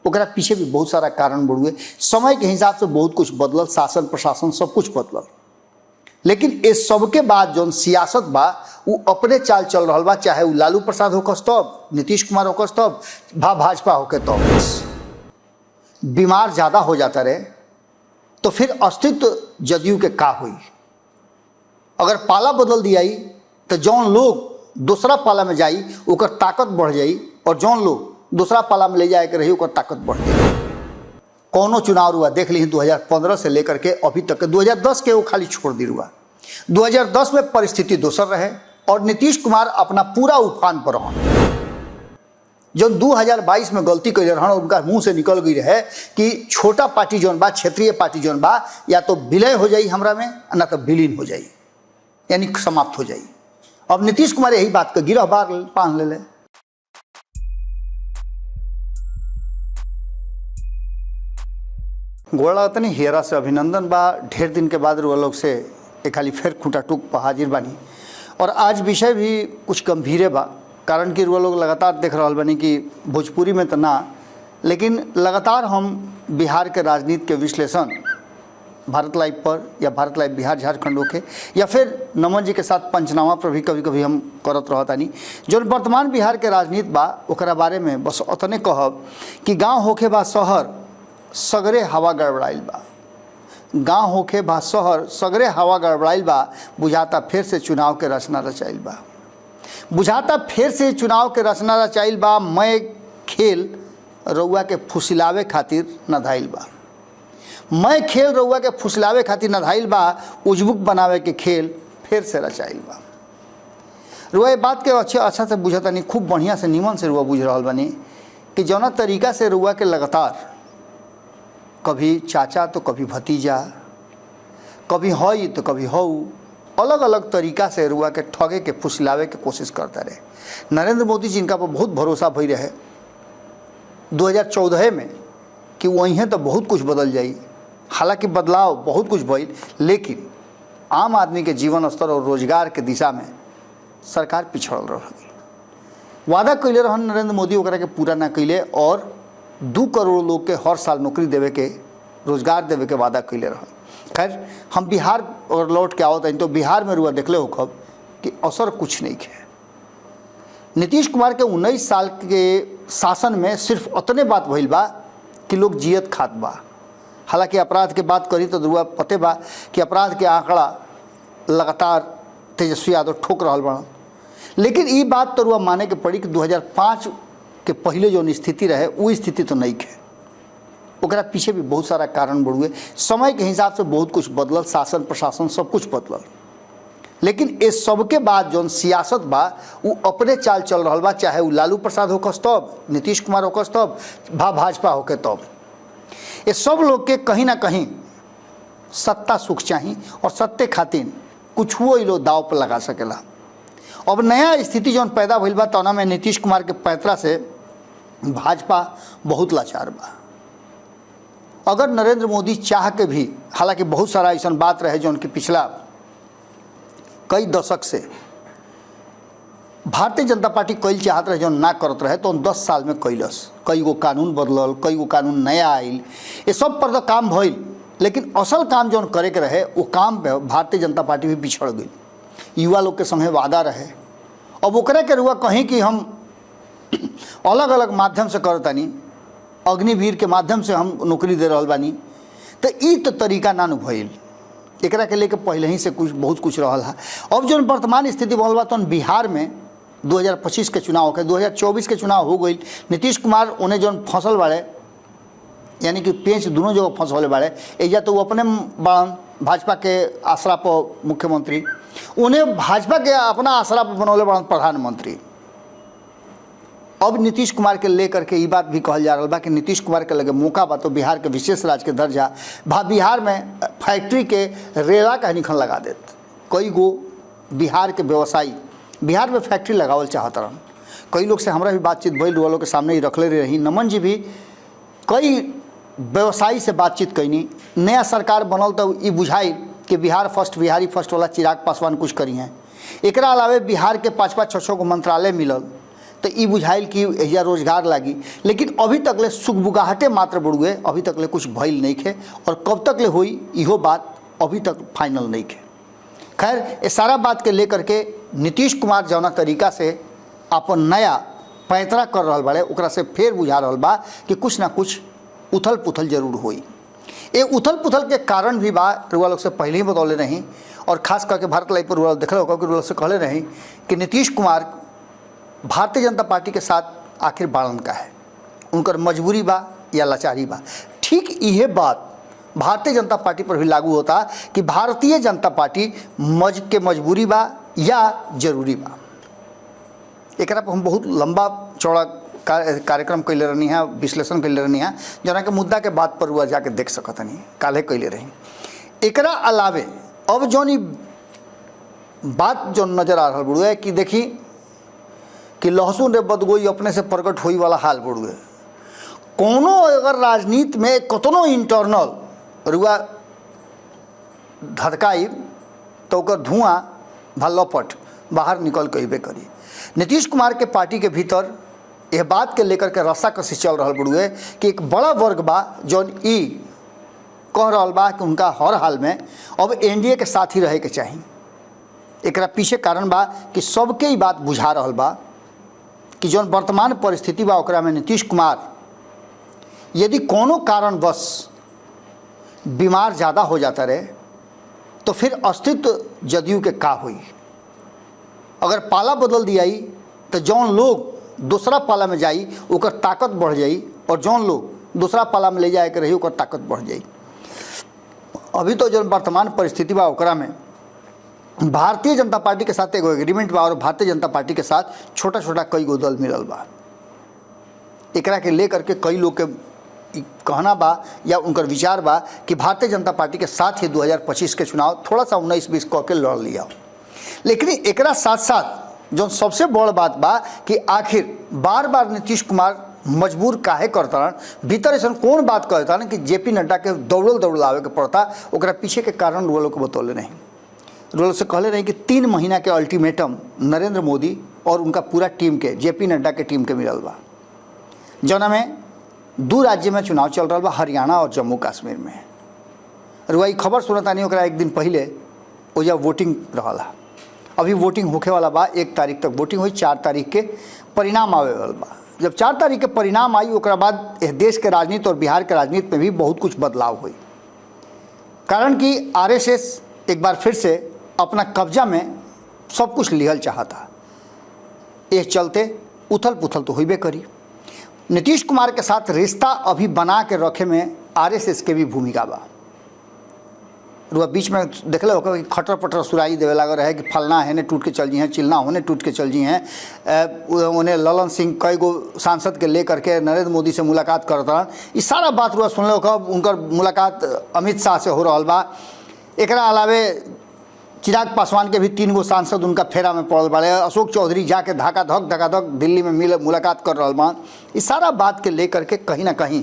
ओकरा पीछे भी बहुत सारा कारण बढ़ुए। समय के हिसाब से बहुत कुछ बदलल, शासन प्रशासन सब कुछ बदलल, लेकिन इस सबके बाद जो सियासत बा वो अपने चाल चल रहा बा, चाहे वो लालू प्रसाद होकस तब, नीतीश कुमार होकस तब, भाजपा होके तब। बीमार ज़्यादा हो जाता रहे तो फिर अस्तित्व जदयू के का हुई। अगर पाला बदल दिया तो जौन लोग दूसरा पाला में जाई ओकर ताकत बढ़ जाई, और जौन लोग दूसरा पाला में ले जाए के रही ओकर ताकत बढ़ जाई। कौनो चुनाव हुआ देख ली 2015 से लेकर के अभी तक, 2010 के वो खाली छोड़ दी हुआ। 2010 में परिस्थिति दूसर रहे और नीतीश कुमार अपना पूरा उफान पर रहा। जो 2022 में गलती कर रहा उनका मुंह से निकल गई रहे कि छोटा पार्टी जौन बा, क्षेत्रीय पार्टी जौन बा, या तो विलय हो जाई हमरा में, ना तो विलीन हो जाई, यानी समाप्त हो जाई। अब नीतीश कुमार यही बात का गिरह बार पान ले। गोड़ा तनी हेरा से अभिनंदन बा। ढेर दिन के बाद रुआ लोग से एक खाली फिर खूंटा टूक पर हाजिर बानी, और आज विषय भी कुछ गंभीरे बा। कारण कि रुआ लोग लगातार देख रहा बानी कि भोजपुरी में तो ना, लेकिन लगातार हम बिहार के राजनीति के विश्लेषण भारत लाइव पर या भारत लाइव बिहार झारखंड होके, या फिर नमन जी के साथ पंचनामा पर भी कभी कभी हम करत रहतानी। जो वर्तमान बिहार के राजनीति बा ओकरा बारे में बस उतने कहब कि गाँव होके बा शहर सगरे हवा गड़बड़ाइल बा। गाँव होके बा शहर सगरे हवा गड़बड़ाइल बा। बुझाता फिर से चुनाव के रचना रचाइल बा। बुझाता फिर से चुनाव के रचना रचाइल बा। मैं खेल रउआ के फुसिलावे खातिर नधाइल बा। मैं खेल रउआ के फुसिलावे खातिर नधाइल बा। उजबुक बनावे के खेल फिर से रचाइल बा। रुआ ये बात के अच्छा से बुझता नहीं, खूब बढ़िया से निमन से रुआ बुझ रहा बानी कि जौना तरीका से रुआ के लगातार कभी चाचा तो कभी भतीजा, कभी हई तो कभी हऊ, अलग अलग तरीका से रुआ के ठगे के फुसलावे के कोशिश करता रहे। नरेंद्र मोदी जी इनका पर बहुत भरोसा भई रहे 2014 में कि वहीं तो बहुत कुछ बदल जाई। हालांकि बदलाव बहुत कुछ भइल, लेकिन आम आदमी के जीवन स्तर और रोजगार के दिशा में सरकार पिछड़ल रही। वादा कैले रहन नरेंद्र मोदी, ओकरा के पूरा ना कैले, और 2 करोड़ लोग के हर साल नौकरी देवे के, रोजगार देवे के वादा कैले रहन। खैर हम बिहार और लौट के आवत तो बिहार में रुआ देखले हो खब कि असर कुछ नहीं है। नीतीश कुमार के 19 साल के शासन में सिर्फ उतने बात भइल बा कि लोग जियत खात बा। हालांकि अपराध के बात करी तो रुआ पते बा कि अपराध के आंकड़ा लगातार तेजस्वी यादव ठोक रहा बा, लेकिन ये बात तो रुआ माने के पड़ी कि 2005 के पहले जो स्थिति रहे वो स्थिति तो नहीं है। ओकरा पीछे भी बहुत सारा कारण बढ़ुए। समय के हिसाब से बहुत कुछ बदलल, शासन प्रशासन सब कुछ बदलल, लेकिन इस सबके बाद जो सियासत बा वो अपने चाल चल रहा बा। चाहे वो लालू प्रसाद होकस तब, नीतीश कुमार होकस तब, भाजपा होके तब। ये सब लोग के कहीं ना कहीं सत्ता सुख चाहिए, और सत्ते खातिर कुछ वो लोग दाव पर लगा सकेला। अब नया स्थिति जो पैदा भइल बा तौना में नीतीश कुमार के पैतरा से भाजपा बहुत लाचार बा। अगर नरेंद्र मोदी चाह के भी, हालांकि बहुत सारा ऐसा बात रहे जो उनके पिछला कई दशक से भारतीय जनता पार्टी कई चाहत रहे जो ना करत रहे, तो 10 साल में कैलस। कई गो कानून बदलल, कई गो कानून नया आयल, ये सब पर तो काम भइल, लेकिन असल काम जो करे के रहे वो काम पे भारतीय जनता पार्टी भी पिछड़ गई। युवा लोग के संगे वादा रहे, अब ओकरे के रुआ कहीं कि हम अलग अलग माध्यम से करतानी, अग्निवीर के माध्यम से हम नौकरी दे रहल बानी, तो ई तो तरीका ना भइल। एकरा के लेके पहले ही से कुछ बहुत कुछ रहल है। अब जो वर्तमान स्थिति बनल बा तो बिहार में 2025 के चुनाव के 2024 के चुनाव हो गई। नीतीश कुमार उन्हें जो फसल बाड़े, यानी कि पेंच दोनों जगह फंसले बाड़े। एजा तो वो अपने भाजपा के आसरा पर मुख्यमंत्री, उन्हें भाजपा के अपना आसरा पर बनौले बड़न प्रधानमंत्री। अब नीतीश कुमार के लेकर के ये बात भी कहल जा रहा बा कि नीतीश कुमार के लगे मौका बा तो बिहार के विशेष राज्य के दर्जा बिहार में फैक्ट्री के रेला का निखन लगा देत। कई गो बिहार के व्यवसायी बिहार में फैक्ट्री लगावल चाहत रहन। कई लोग से हमारा भी बातचीत भइल, वालों के सामने ही रखले रही। नमन जी भी कई व्यवसायी से बातचीत कैनी। नया सरकार बनल तो ये बुझाई कि बिहार फर्स्ट, बिहारी फर्स्ट वाला चिराग पासवान कुछ करी हैं। एकरा अलावे बिहार के 5-5, 6-6 गो मंत्रालय मिलल, तो ई बुझाइल कि एहिजा रोजगार लागी, लेकिन अभी तकले सुगबुगाहटे मात्र बढ़ुए, अभी तकले कुछ भइल नहीं खे और कब तक ले होई इहो बात अभी तक फाइनल नहीं खे। खैर ये सारा बात के लेकर के नीतीश कुमार जौना तरीका से अपन नया पैंतरा कर रहा बाड़े ओकरा से फिर बुझा रहा बा कि कुछ ना कुछ उथल पुथल जरूर होई। ये उथल पुथल के कारण भी बा रुआ लोग से पहले ही बतौले नहीं, और खास करके भारत लाइव पर रुआ देख होगा कि रुआ से कहले नहीं कि नीतीश कुमार भारतीय जनता पार्टी के साथ आखिर बाड़न का है, उनकर मजबूरी बा या लाचारी बा। ठीक यह बात भारतीय जनता पार्टी पर भी लागू होता कि भारतीय जनता पार्टी के मजबूरी बा या जरूरी बा। एक हम बहुत लंबा चौड़ा कार्यक्रम कैले रहनी है, विश्लेषण कैले रहनी है, जना के मुद्दा के बात पर हुआ जाके देख सकत नहीं काले कैले रही। एकरा अलावे अब जौन बात जो नजर आ रहा बुढ़ुए कि देखी कि लहसुन रे बदगोई अपने से प्रकट होई वाला हाल बुढ़ुए। कोनो अगर राजनीति में कतनो इंटरनल रुआ धधकाई तो ओकर धुआं भल्लपट बाहर निकल के अबे करी। नीतीश कुमार के पार्टी के भीतर यह बात के लेकर के रस्साकसी चल रहा बुढ़ुए कि एक बड़ा वर्ग बा जौन ई कह रहा बा कि उनका हर हाल में अब एनडीए के साथ ही रहे के चाहिए। एकरा पीछे कारण बा कि सबके ही बात बुझा रहा बा कि जौन वर्तमान परिस्थिति बा ओकरा में नीतीश कुमार यदि कोनो कारणवश बीमार ज़्यादा हो जाता रहे तो फिर अस्तित्व जदयू के का हुई। अगर पाला बदल दिया तो जौन लोग दूसरा पाला में जाई ओकर ताकत बढ़ जाई, और जौन लोग दूसरा पाला में ले जाए के रही ओकर ताकत बढ़ जाई। अभी तो जो वर्तमान परिस्थिति बा ओकरा में भारतीय जनता पार्टी के साथ एगो एग्रीमेंट बा और भारतीय जनता पार्टी के साथ छोटा छोटा कई गो दल मिलल बा। एकरा के लेकर के कई लोग के कहना बा या उनकर विचार बा कि भारतीय जनता पार्टी के साथ ही 2025 के चुनाव थोड़ा सा 19-20 कह के लड़ लिया। लेकिन एकरा साथ साथ जो सबसे बड़ बात बा कि आखिर बार बार नीतीश कुमार मजबूर काहे करता, भीतर ऐसा कौन बात कहता कि जेपी नड्डा के दौड़ावे के पड़ता, ओकरा पीछे के कारण रोल को बतौले नहीं। रोल से कहले नहीं कि 3 महीना के अल्टीमेटम नरेंद्र मोदी और उनका पूरा टीम के जेपी नड्डा के टीम के मिलल बा, जौना में 2 राज्य में चुनाव चल रहा बा, हरियाणा और जम्मू कश्मीर में। रुआ खबर सुनता नहीं ओकरा एक दिन पहले ओजा वोटिंग रहा। अभी वोटिंग होखे वाला बा, 1 तारीख तक वोटिंग हुई, 4 तारीख के परिणाम आवे वाला बा। जब 4 तारीख के परिणाम आई ओकरा बाद देश के राजनीति और बिहार के राजनीति में भी बहुत कुछ बदलाव हुई, कारण कि आरएसएस एक बार फिर से अपना कब्जा में सब कुछ लिहल चाहता। इस चलते उथल पुथल तो होइबे करी। नीतीश कुमार के साथ रिश्ता अभी बना के रखे में आरएसएस के भी भूमिका बा। रुआ बीच में देख लो कि खटर पटर सुराई देवे लगा रहे कि फलना है ने टूट के चल जी हैं, चिलना होने टूट के चल जी हैं। उन्हें ललन सिंह कई गो सांसद के लेकर के नरेंद्र मोदी से मुलाकात करता रहा। ये सारा बात रुआ सुन लो कब उनकर मुलाकात अमित शाह से हो रहा बा। एकरा अलावे चिराग पासवान के भी 3 गो सांसद उनका फेरा में पड़ल बाड़े। अशोक चौधरी जाके धक दिल्ली में मुलाकात कर रहा बा। इस सारा बात के लेकर के कहीं ना कहीं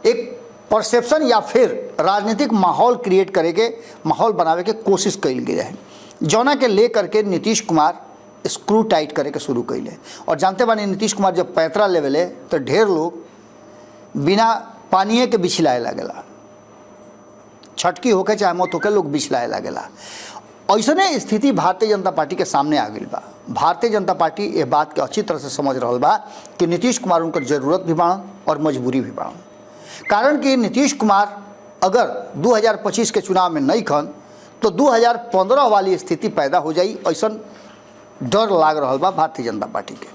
एक परसेप्शन या फिर राजनीतिक माहौल क्रिएट करे के माहौल बनावे के कोशिश कल गई है, जौना के लेकर के नीतीश कुमार स्क्रू टाइट करे के शुरू कैले। और जानते बानी नीतीश कुमार जब पैतरा लेवले तो ढेर लोग बिना पानिए के बिछलाए लगेला, छटकी होके चाहे मत होके लोग बिछलाए लगेला। ऐसने स्थिति भारतीय जनता पार्टी के सामने आ गई बा। भारतीय जनता पार्टी ये बात के अच्छी तरह से समझ रहा बा कि नीतीश कुमार उनकर जरूरत भी बाड़न और मजबूरी भी बाड़न। कारण कि नीतीश कुमार अगर 2025 के चुनाव में नहीं खन तो 2015 वाली स्थिति पैदा हो जाई, ऐसा डर लाग रहा बा भारतीय जनता पार्टी के।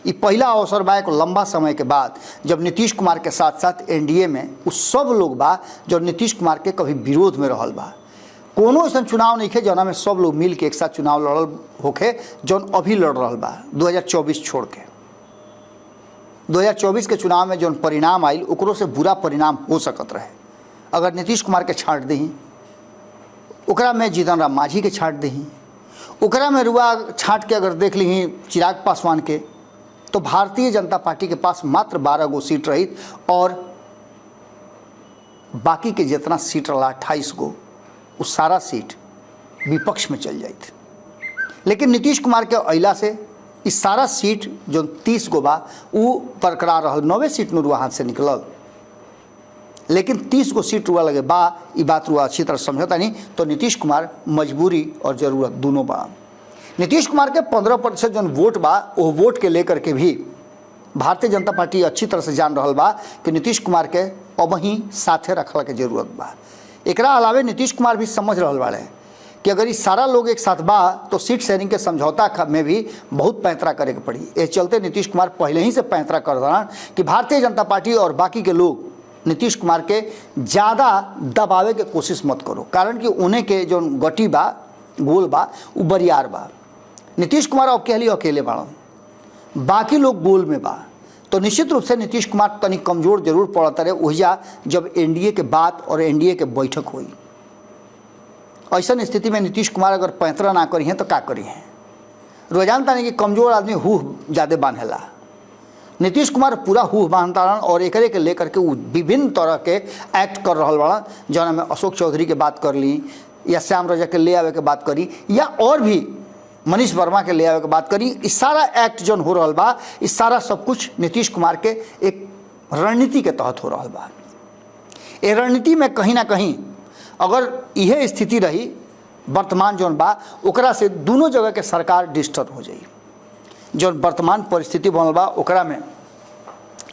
ये पहला अवसर बा एक लंबा समय के बाद जब नीतीश कुमार के साथ साथ एनडीए में उस सब लोग बा जो नीतीश कुमार के कभी विरोध में रहल बा। कोनो ऐसा चुनाव नहीं है जौना में सब लोग मिल के एक साथ चुनाव लड़ल होके जौन अभी लड़ रहा बा 2024 छोड़ के। 2024 के चुनाव में जौन परिणाम आयल ओकरो से बुरा परिणाम हो सकत रहे। अगर नीतीश कुमार के छाँट दही, ओकरा में जीतन राम मांझी के छाँट दही, ओकरा में रुआ छाँट के अगर देख ली चिराग पासवान के, तो भारतीय जनता पार्टी के पास मात्र 12 गो सीट रही और बाकी के जितना सीट रहा 28 गो उस सारा सीट विपक्ष में चल जाती। लेकिन नीतीश कुमार के अइला से इस सारा सीट जो 30 गो बा उ बरकरार रहल। 9 सीट रुआ हाथ से निकलल, लेकिन 30 गो सीट रुआ लगे बा। ये बात रुआ अच्छी तरह समझता नहीं तो नीतीश कुमार मजबूरी और ज़रूरत दोनों बा। नीतीश कुमार के 15% जो वोट बा वो वोट के लेकर के भी भारतीय जनता पार्टी अच्छी तरह से जान रहा बा कि नीतीश कुमार के अब ही साथे रखला के जरूरत बा। एकरा अलावे नीतीश कुमार भी समझ रहा बाड़े कि अगर ये सारा लोग एक साथ बा तो सीट शेयरिंग के समझौता में भी बहुत पैंतरा करे के पड़ी। इस चलते नीतीश कुमार पहले ही से पैंतरा कर रहा कि भारतीय जनता पार्टी और बाकी के लोग नीतीश कुमार के ज़्यादा दबावे के कोशिश मत करो, कारण कि उन्हें के जो गटी बा गोल बा वो बरियार बा। नीतीश कुमार अब कह ली अकेले बाड़न, बाकी लोग गोल में बा, तो निश्चित रूप से नीतीश कुमार तनी कमज़ोर जरूर पड़ता रहे वहिया जब एनडीए के बात और एनडीए के बैठक हुई। ऐसा स्थिति में नीतीश कुमार अगर पैंतरा ना करी हैं तो क्या करी हैं। रोजाना तानी कि कमज़ोर आदमी हूह ज़्यादा बांधेला। नीतीश कुमार पूरा हूह बांधता और एकरे के लेकर के विभिन्न तरह के एक्ट कर रहा बड़ा, जौन में अशोक चौधरी के बात कर ली या श्याम रजक के ले आवे के बात करी या और भी मनीष वर्मा के ले आवे के बात करी। इस सारा एक्ट जौन हो रहा बा, इस सारा सब कुछ नीतीश कुमार के एक रणनीति के तहत हो रहा बा। ये रणनीति में कहीं ना कहीं अगर यह स्थिति रही वर्तमान जौन बा ओकरा से दोनों जगह के सरकार डिस्टर्ब हो जाई। जो वर्तमान परिस्थिति बनल बा ओकरा में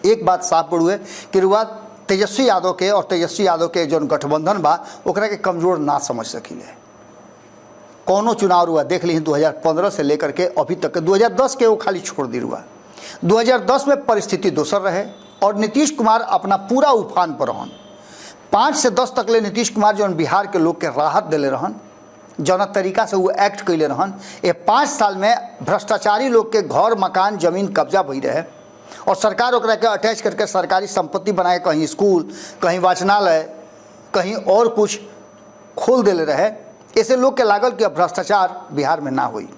एक बात साफ पड़ुए कि रुआ तेजस्वी यादव के और तेजस्वी यादव के जो गठबंधन बा ओकरा के कमज़ोर ना समझ सकिले। कौनो चुनाव रुआ देख ली 2015 से लेकर के अभी तक 2010 के वो खाली छोड़ दी रुआ। 2010 में परिस्थिति दोसर रहे और नीतीश कुमार अपना पूरा उफान पर रहन। 5 से 10 तक ले नीतीश कुमार जो बिहार के लोग के राहत दिले रहन, जौना तरीका से वो एक्ट कैले रहन। ये 5 साल में भ्रष्टाचारी लोग के घर मकान जमीन कब्जा भई रहे और सरकार ओकरा के अटैच करके सरकारी संपत्ति बनाए, कहीं स्कूल, कहीं वाचनालय, कहीं और कुछ खोल देले रहे। ऐसे लोग के लागल कि अब भ्रष्टाचार बिहार में ना हुई।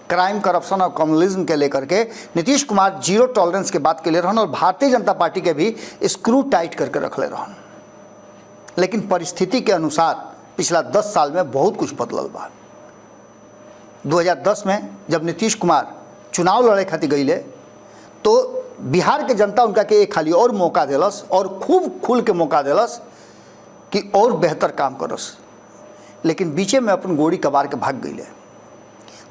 क्राइम, करप्शन और कम्युनलिज्म के लेकर के नीतीश कुमार जीरो टॉलरेंस के बात के ले रहन और भारतीय जनता पार्टी के भी स्क्रू टाइट करके रखले रहन। लेकिन परिस्थिति के अनुसार पिछला 10 साल में बहुत कुछ बदलल बा। 2010 में जब नीतीश कुमार चुनाव लड़े खातिर गईले तो बिहार के जनता उनका के एक खाली और मौका दिलस और खूब खुल के मौका दिलस कि और बेहतर काम करस। लेकिन बीचे में अपन गोड़ी कबार के भाग गईले।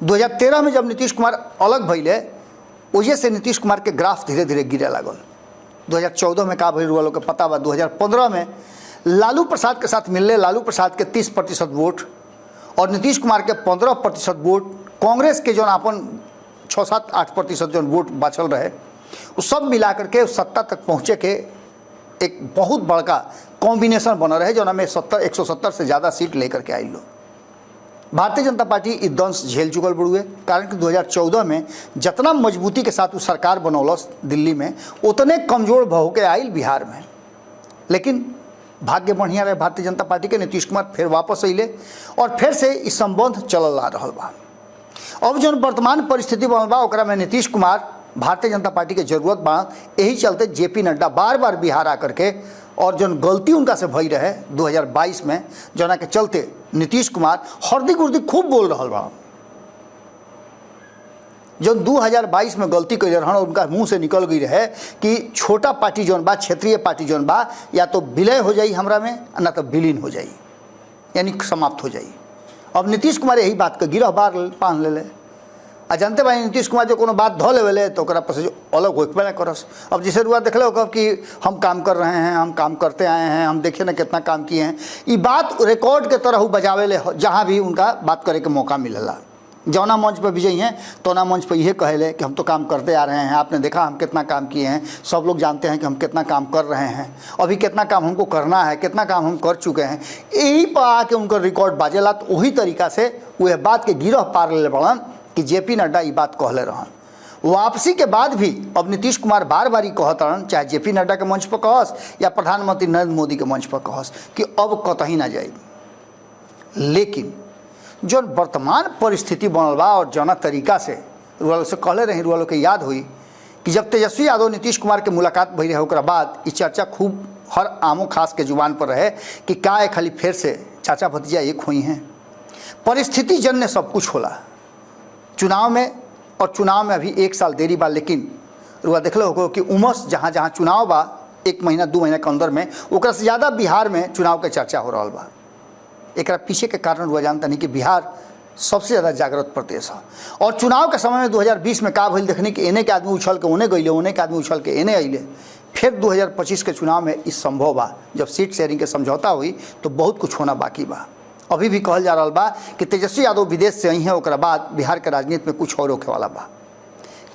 2013 में जब नीतीश कुमार अलग भइले वजह से नीतीश कुमार के ग्राफ धीरे धीरे गिरे लागल। 2014 में का भइल वालों के पता बा। 2015 में लालू प्रसाद के साथ मिलले लालू प्रसाद के 30% वोट और नीतीश कुमार के 15% वोट, कांग्रेस के जो अपन 6-7-8% जो वोट बचल रहे वो सब मिला करके सत्ता तक पहुँचे के एक बहुत बड़का कॉम्बिनेशन बना रहे, जो में 170 से ज़्यादा सीट लेकर के आई लोग। भारतीय जनता पार्टी इस दंश झेल चुकल बड़ुए, कारण कि 2014 में जितना मजबूती के साथ वो सरकार बनौलस दिल्ली में उतने कमज़ोर भ होके आयल बिहार में। लेकिन भाग्य बढ़िया रहे भारतीय जनता पार्टी के, नीतीश कुमार फिर वापस अइले और फिर से इस संबंध चलल आ रहा बा। अब जो वर्तमान परिस्थिति बनल बा ओकरा में नीतीश कुमार भारतीय जनता पार्टी के जरूरत बा। यही चलते जेपी नड्डा बार बार बिहार आकर के और जो गलती उनका से भई रहे 2022 में, जना के चलते नीतीश कुमार हर्दी गुर्दी खूब बोल रहा बा। जो 2022 में गलती कैले रहन उनका मुंह से निकल गई रहे कि छोटा पार्टी जौन बा, क्षेत्रीय पार्टी जौन बा, या तो विलय हो जाई हमरा में ना तो विलीन हो जाई, यानी समाप्त हो जाई। अब नीतीश कुमार यही बात के गिरह बार पान ले ले। आ जानते भाई नीतीश कुमार जो कोनो बात धो लेवे तो ओकरा पर से अलग होकबे ना करस। अब जैसे रुआ देखले हो कि हम काम कर रहे हैं, हम काम करते आए हैं, हम देखिए ना कितना काम किए हैं, ये बात रिकॉर्ड के तरह बजावे ले जहाँ भी उनका बात करे के मौका मिलेला। जौना मंच पर विजयी हैं तोना मंच पर यह कहे कि हम तो काम करते आ रहे हैं, आपने देखा हम कितना काम किए हैं, सब लोग जानते हैं कि हम कितना काम कर रहे हैं, अभी कितना काम हमको करना है, कितना काम हम कर चुके हैं। यही पर आके उनका रिकॉर्ड बाजेला तो वही तरीका से वह बात के गिरह पार ले बड़न कि जेपी नड्डा ये बात कहले रहन। वापसी के बाद भी अब नीतीश कुमार बार बार ही कहत रहन, चाहे जेपी नड्डा के मंच पर कहस या प्रधानमंत्री नरेंद्र मोदी के मंच पर कहस कि अब कतही ना जाए। लेकिन जो वर्तमान परिस्थिति बनल बा और जना तरीका से रुआ से कहले रही, रुआ के याद हुई कि जब तेजस्वी यादव नीतीश कुमार के मुलाकात भई रहे ओकरा बाद ये चर्चा खूब हर आमो खास के जुबान पर रहे कि का खाली फिर से चाचा भतीजा एक हुई हैं। परिस्थिति जन्य सब कुछ होला। चुनाव में और चुनाव में अभी 1 साल देरी बा, लेकिन रुआ देखल हो कि उमस जहाँ जहाँ चुनाव बा 1 महीना 2 महीना के अंदर में ओकरा से ज़्यादा बिहार में चुनाव के चर्चा हो रहा बा। एकरा पीछे के कारण रुआ जानता नहीं कि बिहार सबसे ज़्यादा जागृत प्रदेश है। और चुनाव के समय में 2020 में का भइल देखने कि एने के आदमी उछल के ओने गइले, ओने के आदमी उछल के एने अइले। फिर 2025 के चुनाव में इस संभव बा, जब सीट शेयरिंग के समझौता हुई तो बहुत कुछ होना बाकी बा। अभी भी कहल जा रहा बा कि तेजस्वी यादव विदेश से आई हैं, ओकरा बाद बिहार के राजनीति में कुछ और होखे वाला बा।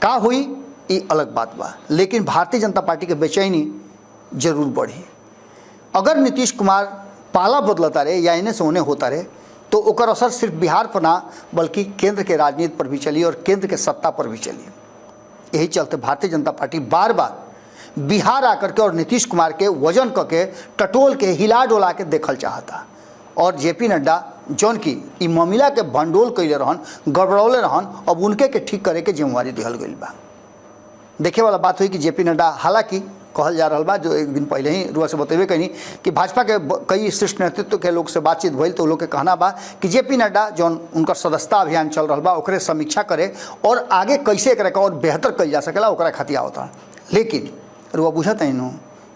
का हुई ये अलग बात बा, लेकिन भारतीय जनता पार्टी के बेचैनी जरूर बढ़ी। अगर नीतीश कुमार पाला बदलता रहे या इन्हें से उन्हें होता रहे तो ओकर असर सिर्फ बिहार पर ना बल्कि केंद्र के राजनीति पर भी चली और केंद्र के सत्ता पर भी चली। यही चलते भारतीय जनता पार्टी बार बार बिहार आकर के और नीतीश कुमार के वजन करके टटोल के हिला डोला के देखल चाहता। और जेपी नड्डा जौन की ई मामला के भंडोल कैले रहन, गड़बड़ौले रहन, अब उनके के ठीक करे के जिम्मेवारी दिहल गई बा। देखे वाला बात हुई कि जेपी नड्डा, हालांकि कहल जा रहा बा जो एक दिन पहले ही रुआ से बतेबे कहीं कि भाजपा के कई शीर्ष नेतृत्व के लोग से बातचीत भइल तो लोग के कहना बा कि जेपी नड्डा जौन उनका सदस्यता अभियान चल रहा बा ओकरे समीक्षा करे और आगे कैसे एकरा और बेहतर कल जा सकेला ओकरा खतिया होता। लेकिन रुआ बुझत है नु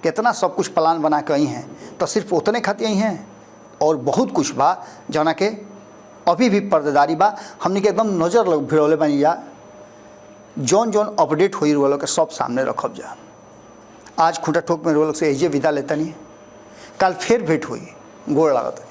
कितना सब कुछ प्लान बना के आई हैं तो सिर्फ उतने खातिर आई हैं और बहुत कुछ बा जना के अभी भी पर्देदारी बा। हमने के एकदम नज़र लग भिड़ौले बनी जा, जौन जौन अपडेट हुई रुआ लोग के सब सामने रखब जा। आज खूंटा ठोक में रुआ लोग से एजे विदा लेता नहीं, कल फिर भेंट हुई, गोड़ लागत।